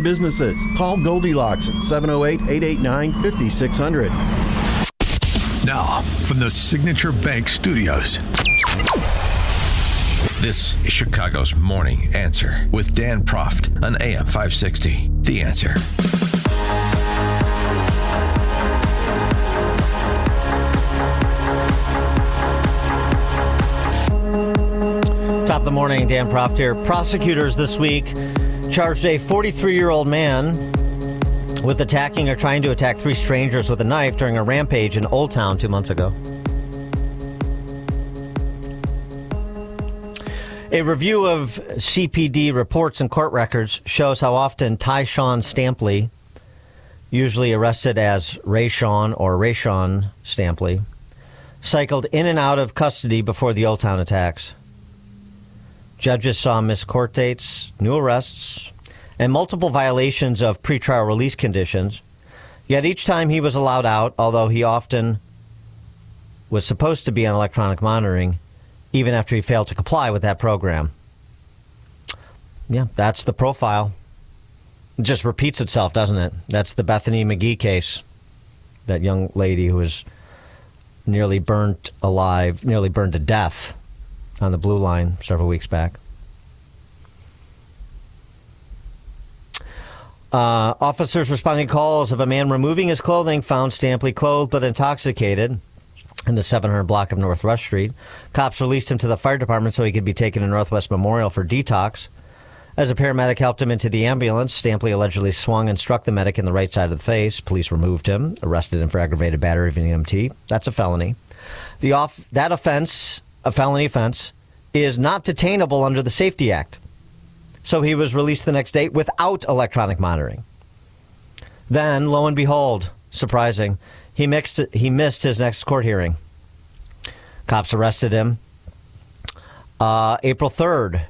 businesses. Call Goldilocks at 708-889-5600. Now, from the Signature Bank Studios, this is Chicago's Morning Answer with Dan Proft on AM 560. The Answer. Top of the morning, Dan Proft here. Prosecutors this week charged a 43-year-old man with attacking or trying to attack 3 strangers with a knife during a rampage in Old Town 2 months ago. A review of CPD reports and court records shows how often Tyshawn Stampley, usually arrested as Rayshawn or Rayshawn Stampley, cycled in and out of custody before the Old Town attacks. Judges saw missed court dates, new arrests, and multiple violations of pretrial release conditions. Yet each time he was allowed out, although he often was supposed to be on electronic monitoring, even after he failed to comply with that program. Yeah, that's the profile. It just repeats itself, doesn't it? That's the Bethany McGee case. That young lady who was nearly burned to death on the Blue Line several weeks back. Officers responding to calls of a man removing his clothing found Stampley clothed but intoxicated in the 700 block of Northwest Street. Cops released him to the fire department so he could be taken to Northwest Memorial for detox. As a paramedic helped him into the ambulance, Stampley allegedly swung and struck the medic in the right side of the face. Police removed him, arrested him for aggravated battery of an EMT. That's a felony. That offense, a felony offense, is not detainable under the Safety Act. So he was released the next day without electronic monitoring. Then, lo and behold, surprising, he missed his next court hearing. Cops arrested him April 3rd.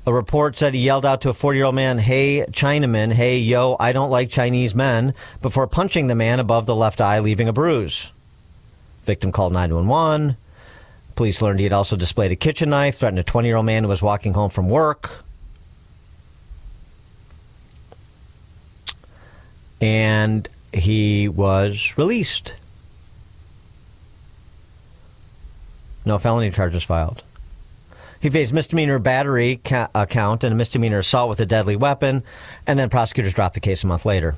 A report said he yelled out to a 40-year-old man, "Hey, Chinaman, hey, yo, I don't like Chinese men," before punching the man above the left eye, leaving a bruise. Victim called 911. Police learned he had also displayed a kitchen knife, threatened a 20-year-old man who was walking home from work. And he was released. No felony charges filed. He faced misdemeanor battery count and a misdemeanor assault with a deadly weapon, and then prosecutors dropped the case a month later.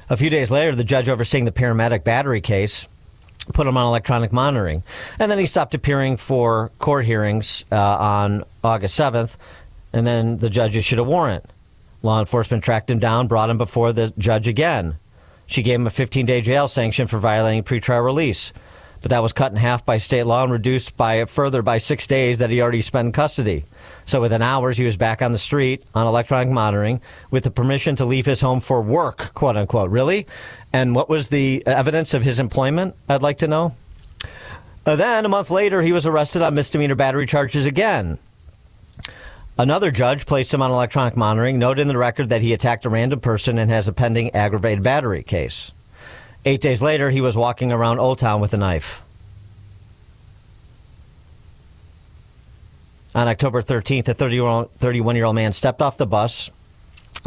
A few days later, the judge overseeing the paramedic battery case put him on electronic monitoring. And then he stopped appearing for court hearings on August 7th, and then the judge issued a warrant. Law enforcement tracked him down, brought him before the judge again. She gave him a 15-day jail sanction for violating pretrial release. But that was cut in half by state law and reduced further by 6 days that he already spent in custody. So within hours, he was back on the street on electronic monitoring with the permission to leave his home for work, quote unquote. Really? And what was the evidence of his employment, I'd like to know? Then, a month later, he was arrested on misdemeanor battery charges again. Another judge placed him on electronic monitoring, noted in the record that he attacked a random person and has a pending aggravated battery case. 8 days later, he was walking around Old Town with a knife. On October 13th, a 31-year-old man stepped off the bus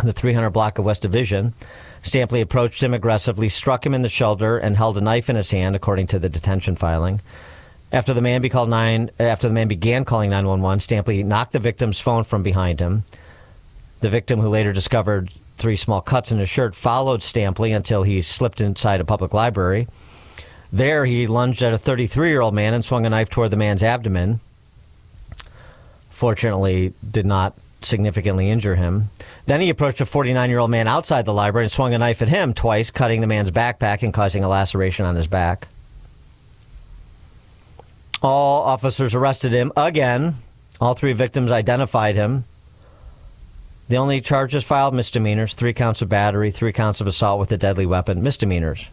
in the 300 block of West Division. Stampley approached him aggressively, struck him in the shoulder, and held a knife in his hand, according to the detention filing. After the man began calling 911, Stampley knocked the victim's phone from behind him. The victim, who later discovered 3 small cuts in his shirt, followed Stampley until he slipped inside a public library. There, he lunged at a 33-year-old man and swung a knife toward the man's abdomen. Fortunately, did not significantly injure him. Then he approached a 49-year-old man outside the library and swung a knife at him twice, cutting the man's backpack and causing a laceration on his back. All officers arrested him again. All 3 victims identified him. The only charges filed, misdemeanors, 3 counts of battery, 3 counts of assault with a deadly weapon, misdemeanors.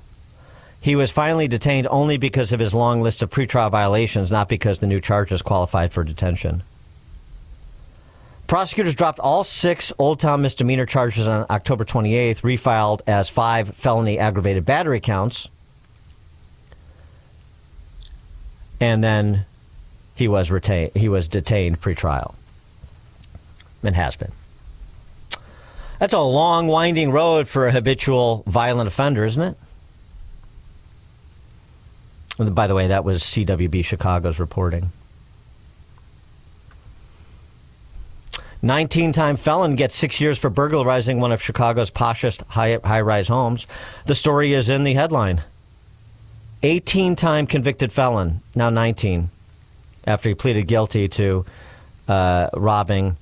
He was finally detained only because of his long list of pretrial violations, not because the new charges qualified for detention. Prosecutors dropped all 6 Old Town misdemeanor charges on October 28th, refiled as 5 felony aggravated battery counts. And then he was detained pre-trial. and has been. That's a long, winding road for a habitual violent offender, isn't it? And by the way, that was CWB Chicago's reporting. 19-time felon gets 6 years for burglarizing one of Chicago's poshest high-rise homes. The story is in the headline. 18-time convicted felon, now 19, after he pleaded guilty to robbing,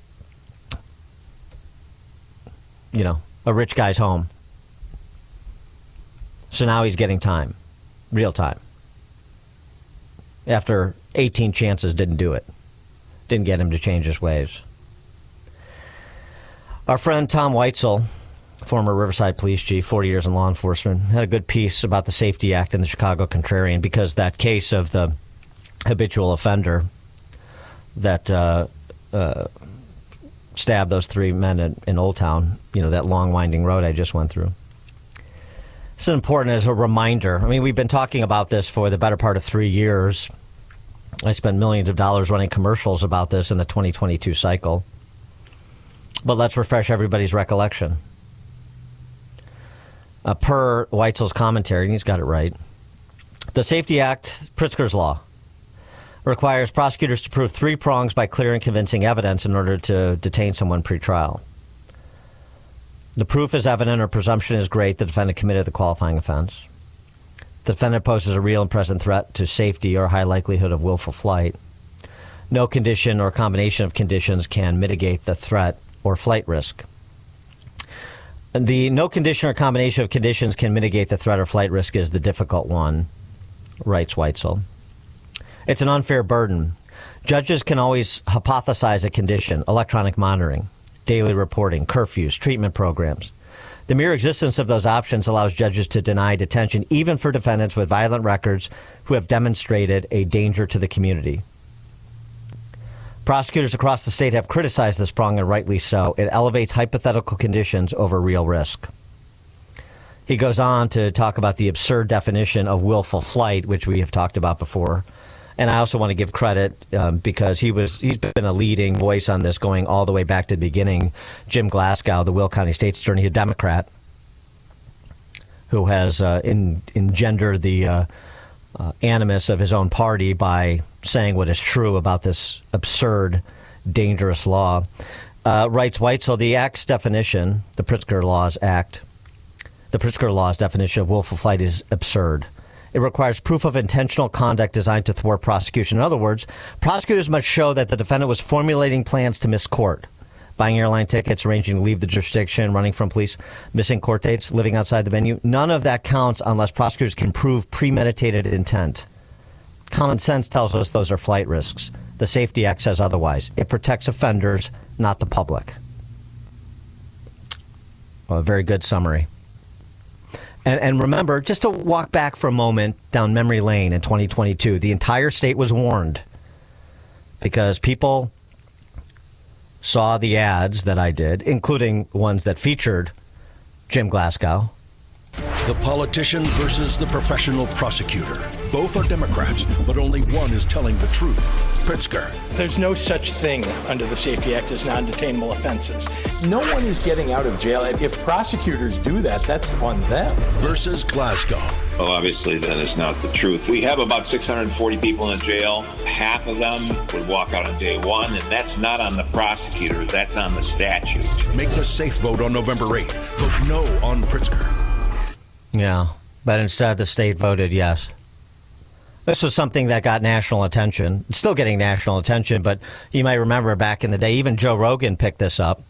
a rich guy's home. So now he's getting time, real time. After 18 chances didn't do it. Didn't get him to change his ways. Our friend Tom Weitzel, former Riverside Police Chief, 40 years in law enforcement, had a good piece about the Safety Act in the Chicago Contrarian, because that case of the habitual offender that stabbed those three men in Old Town, that long winding road I just went through. It's important as a reminder. I mean, we've been talking about this for the better part of 3 years. I spent millions of dollars running commercials about this in the 2022 cycle. But let's refresh everybody's recollection. Per Weitzel's commentary, and he's got it right, the Safety Act, Pritzker's Law, requires prosecutors to prove three prongs by clear and convincing evidence in order to detain someone pretrial. The proof is evident or presumption is great the defendant committed the qualifying offense. The defendant poses a real and present threat to safety or high likelihood of willful flight. No condition or combination of conditions can mitigate the threat or flight risk. The no condition or combination of conditions can mitigate the threat or flight risk is the difficult one, writes Weitzel. It's an unfair burden. Judges can always hypothesize a condition: electronic monitoring, daily reporting, curfews, treatment programs. The mere existence of those options allows judges to deny detention even for defendants with violent records who have demonstrated a danger to the community. Prosecutors across the state have criticized this prong, and rightly so. It elevates hypothetical conditions over real risk. He goes on to talk about the absurd definition of willful flight, which we have talked about before. And I also want to give credit because he's been a leading voice on this going all the way back to the beginning. Jim Glasgow, the Will County State's Attorney, a Democrat, who has engendered the animus of his own party by saying what is true about this absurd, dangerous law, writes Weitzel, the Act's definition, the Pritzker Law's definition of willful flight is absurd. It requires proof of intentional conduct designed to thwart prosecution. In other words, prosecutors must show that the defendant was formulating plans to miss court, buying airline tickets, arranging to leave the jurisdiction, running from police, missing court dates, living outside the venue. None of that counts unless prosecutors can prove premeditated intent. Common sense tells us those are flight risks. The Safety Act says otherwise. It protects offenders, not the public. Well, a very good summary. And remember, just to walk back for a moment down memory lane in 2022, the entire state was warned because people saw the ads that I did, including ones that featured Jim Glasgow. The politician versus the professional prosecutor. Both are Democrats, but only one is telling the truth. Pritzker. There's no such thing under the Safety Act as non-detainable offenses. No one is getting out of jail. If prosecutors do that, that's on them. Versus Glasgow. Well, obviously, that is not the truth. We have about 640 people in jail. Half of them would walk out on day one, and that's not on the prosecutors. That's on the statute. Make the safe vote on November 8th. Vote no on Pritzker. Yeah, but instead the state voted yes. This was something that got national attention. It's still getting national attention, but you might remember back in the day, even Joe Rogan picked this up.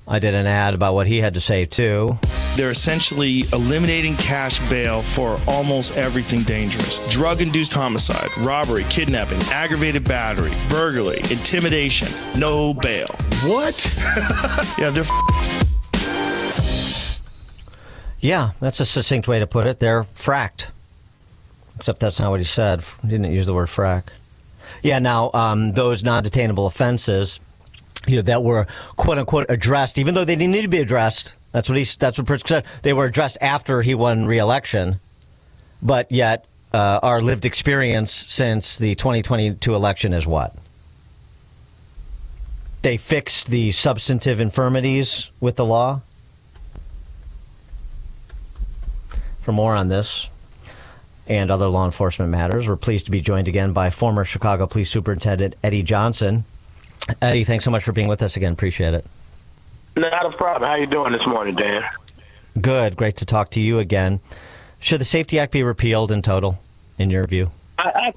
I did an ad about what he had to say, too. They're essentially eliminating cash bail for almost everything dangerous. Drug-induced homicide, robbery, kidnapping, aggravated battery, burglary, intimidation, no bail. What? Yeah, they're Yeah, that's a succinct way to put it. They're fracked. Except that's not what he said. He didn't use the word frack. Yeah, now, those non-detainable offenses, that were, quote-unquote, addressed, even though they didn't need to be addressed. That's what Pritzker said. They were addressed after he won re-election. But yet, our lived experience since the 2022 election is what? they fixed the substantive infirmities with the law. For more on this and other law enforcement matters, we're pleased to be joined again by former Chicago Police Superintendent Eddie Johnson. Eddie, thanks so much for being with us again. Appreciate it. Not a problem. How you doing this morning, Dan? Good. Great to talk to you again. Should the Safety Act be repealed in total, in your view? I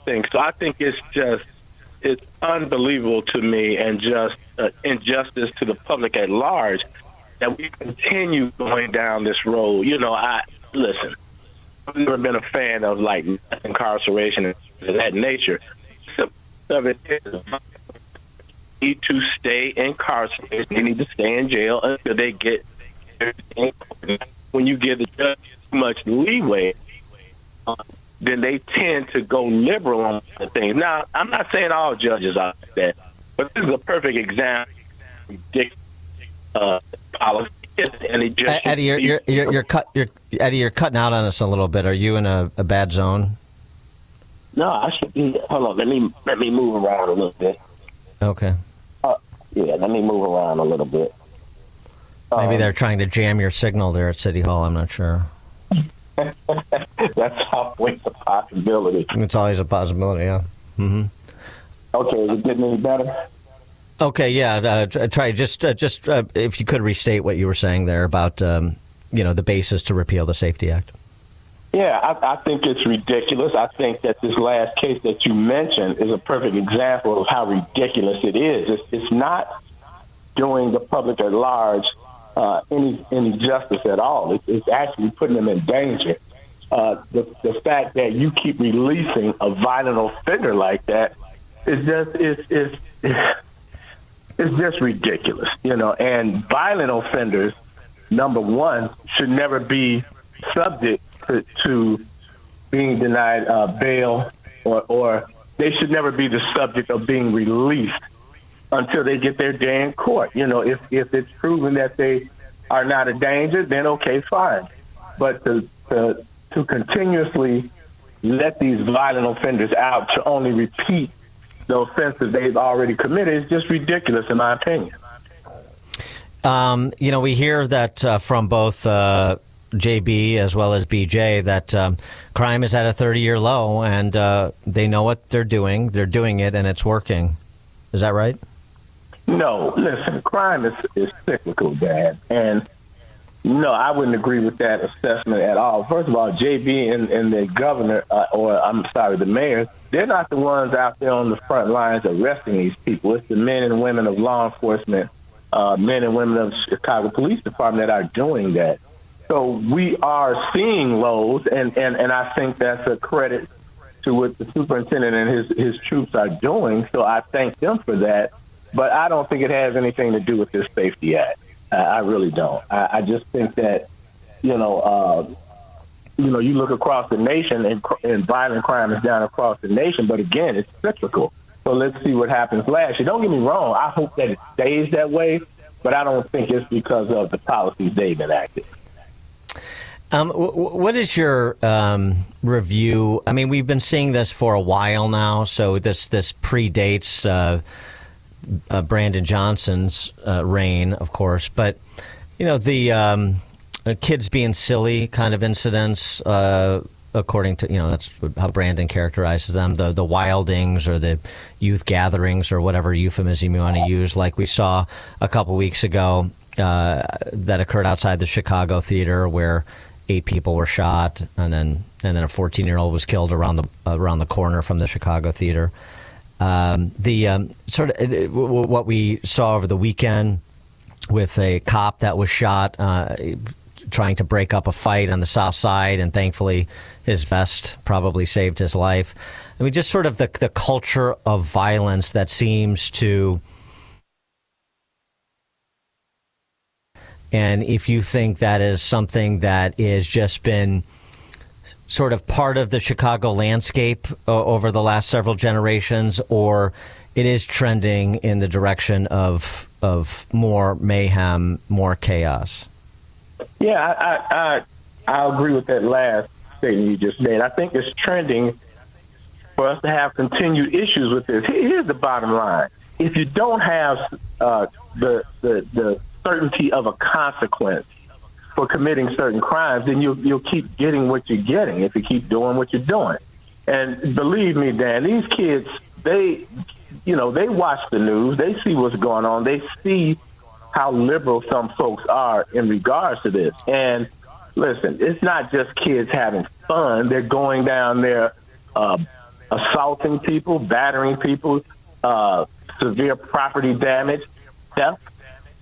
think so. I think it's unbelievable to me and just injustice to the public at large that we continue going down this road. Listen, I've never been a fan of like incarceration and that nature. Of it is need to stay incarcerated. They need to stay in jail until they get. When you give the judge too much leeway, then they tend to go liberal on the things. Now, I'm not saying all judges are like that, but this is a perfect example of ridiculous policy. Eddie, you're cutting out on us a little bit. Are you in a bad zone? No, I should be. Hold on. Let me move around a little bit. Okay. Yeah, let me move around a little bit. Maybe they're trying to jam your signal there at City Hall. I'm not sure. That's always a possibility. It's always a possibility, yeah. Mm-hmm. Okay, is it getting any better? Okay, yeah. Try just if you could restate what you were saying there about the basis to repeal the Safety Act. Yeah, I think it's ridiculous. I think that this last case that you mentioned is a perfect example of how ridiculous it is. It's not doing the public at large any justice at all. It's actually putting them in danger. The fact that you keep releasing a violent offender like that is just ridiculous, And violent offenders, number one, should never be subject to being denied bail, or they should never be the subject of being released until they get their day in court. If it's proven that they are not a danger, then okay, fine. But to continuously let these violent offenders out to only repeat the offenses they've already committed is just ridiculous, in my opinion. We hear that from both JB as well as BJ that crime is at a 30-year low, and they know what they're doing. They're doing it, and it's working. Is that right? No, listen, crime is cyclical, Dad, and no, I wouldn't agree with that assessment at all. First of all, JB and the governor, the mayor, they're not the ones out there on the front lines arresting these people. It's the men and women of law enforcement, men and women of Chicago Police Department that are doing that. So we are seeing lows, and I think that's a credit to what the superintendent and his troops are doing. So I thank them for that. But I don't think it has anything to do with this Safety Act. I really don't. I just think that, you look across the nation and violent crime is down across the nation. But again, it's cyclical. So let's see what happens last year. Don't get me wrong. I hope that it stays that way, but I don't think it's because of the policies they've enacted. What is your review? I mean, we've been seeing this for a while now, so this predates Brandon Johnson's reign, of course. But, the kids being silly kind of incidents, according to, that's how Brandon characterizes them, the wildings or the youth gatherings or whatever euphemism you want to use, like we saw a couple weeks ago that occurred outside the Chicago theater where 8 people were shot, and then a 14-year-old was killed around the corner from the Chicago theater. What we saw over the weekend with a cop that was shot trying to break up a fight on the South Side, and thankfully his vest probably saved his life. I mean, just sort of the culture of violence that seems to. And if you think that is something that is just been sort of part of the Chicago landscape over the last several generations, or it is trending in the direction of more mayhem, more chaos. Yeah, I agree with that last statement you just made. I think it's trending for us to have continued issues with this. Here's the bottom line. if you don't have the certainty of a consequence for committing certain crimes, then you'll keep getting what you're getting if you keep doing what you're doing. And believe me, Dan, these kids, they watch the news, they see what's going on, they see how liberal some folks are in regards to this. And listen, it's not just kids having fun. They're going down there assaulting people, battering people, severe property damage, theft.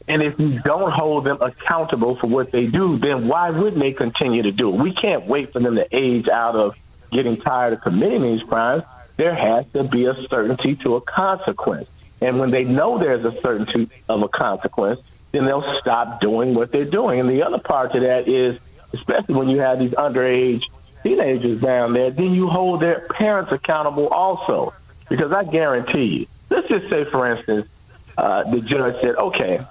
And if you don't hold them accountable for what they do, then why wouldn't they continue to do it? We can't wait for them to age out of getting tired of committing these crimes. There has to be a certainty to a consequence. And when they know there's a certainty of a consequence, then they'll stop doing what they're doing. And the other part to that is, especially when you have these underage teenagers down there, then you hold their parents accountable also. Because I guarantee you, let's just say, for instance, the judge said, okay,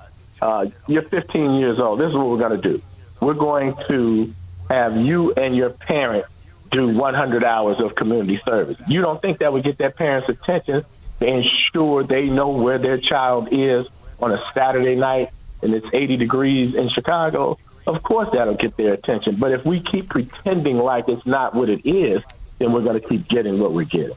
you're 15 years old. This is what we're going to do. We're going to have you and your parent do 100 hours of community service. You don't think that would get that parent's attention to ensure they know where their child is on a Saturday night and it's 80 degrees in Chicago? Of course that'll get their attention. But if we keep pretending like it's not what it is, then we're going to keep getting what we're getting.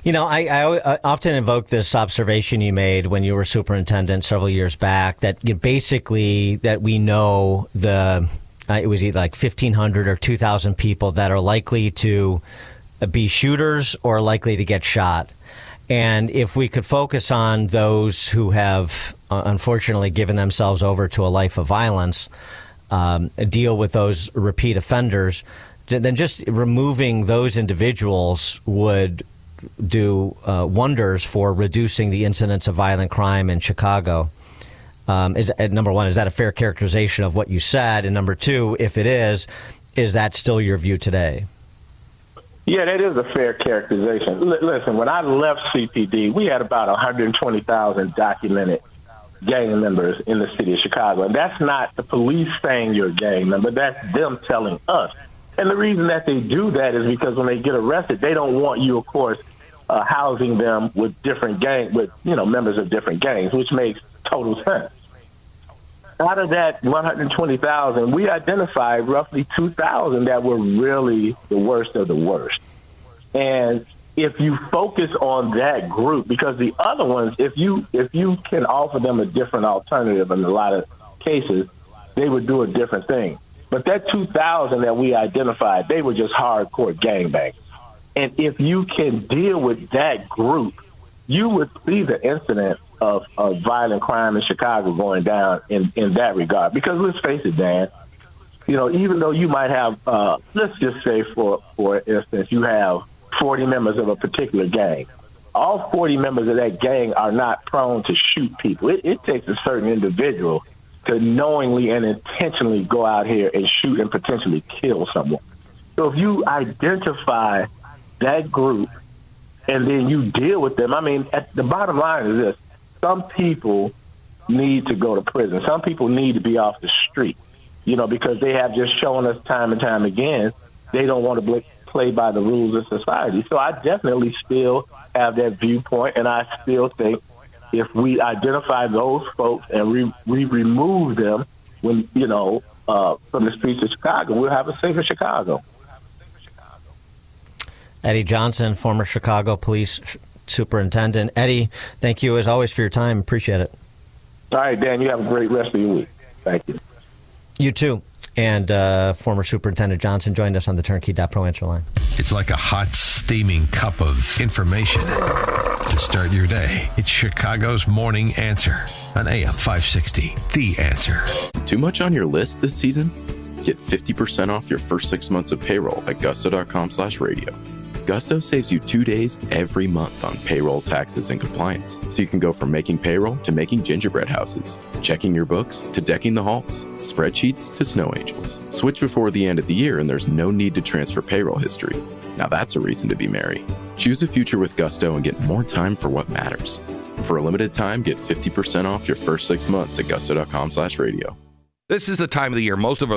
You know, I often invoke this observation you made when you were superintendent several years back, that basically that we know it was either like 1,500 or 2,000 people that are likely to be shooters or likely to get shot. And if we could focus on those who have unfortunately given themselves over to a life of violence, deal with those repeat offenders, then just removing those individuals would do wonders for reducing the incidence of violent crime in Chicago. Number one, is that a fair characterization of what you said? And number two, if it is that still your view today? Yeah, that is a fair characterization. Listen, when I left CPD, we had about 120,000 documented gang members in the city of Chicago. And that's not the police saying you're a gang member. That's them telling us. And the reason that they do that is because when they get arrested, they don't want you, of course, housing them with members of different gangs, which makes total sense. Out of that 120,000, we identified roughly 2,000 that were really the worst of the worst. And if you focus on that group, because the other ones, if you can offer them a different alternative in a lot of cases, they would do a different thing. But that 2,000 that we identified, they were just hardcore gangbangs. And if you can deal with that group, you would see the incident of violent crime in Chicago going down in that regard. Because let's face it, Dan, even though you might have, let's just say for instance, you have 40 members of a particular gang. All 40 members of that gang are not prone to shoot people. It takes a certain individual to knowingly and intentionally go out here and shoot and potentially kill someone. So if you identify that group and then you deal with them, the bottom line is this. Some people need to go to prison. Some people need to be off the street, because they have just shown us time and time again they don't want to play by the rules of society. So I definitely still have that viewpoint, and I still think if we identify those folks and we remove them from the streets of Chicago, we'll have a safer Chicago. Eddie Johnson, former Chicago Police Superintendent. Eddie, thank you as always for your time. Appreciate it. All right, Dan, you have a great rest of your week. Thank you. You too. And former Superintendent Johnson joined us on the Turnkey.Pro answer line. It's like a hot, steaming cup of information to start your day. It's Chicago's Morning Answer on AM 560. The Answer. Too much on your list this season? Get 50% off your first 6 months of payroll at gusto.com/radio. Gusto saves you 2 days every month on payroll, taxes, and compliance. So you can go from making payroll to making gingerbread houses, checking your books to decking the halls, spreadsheets to snow angels. Switch before the end of the year and there's no need to transfer payroll history. Now that's a reason to be merry. Choose a future with Gusto and get more time for what matters. For a limited time, get 50% off your first 6 months at gusto.com/radio. This is the time of the year most of us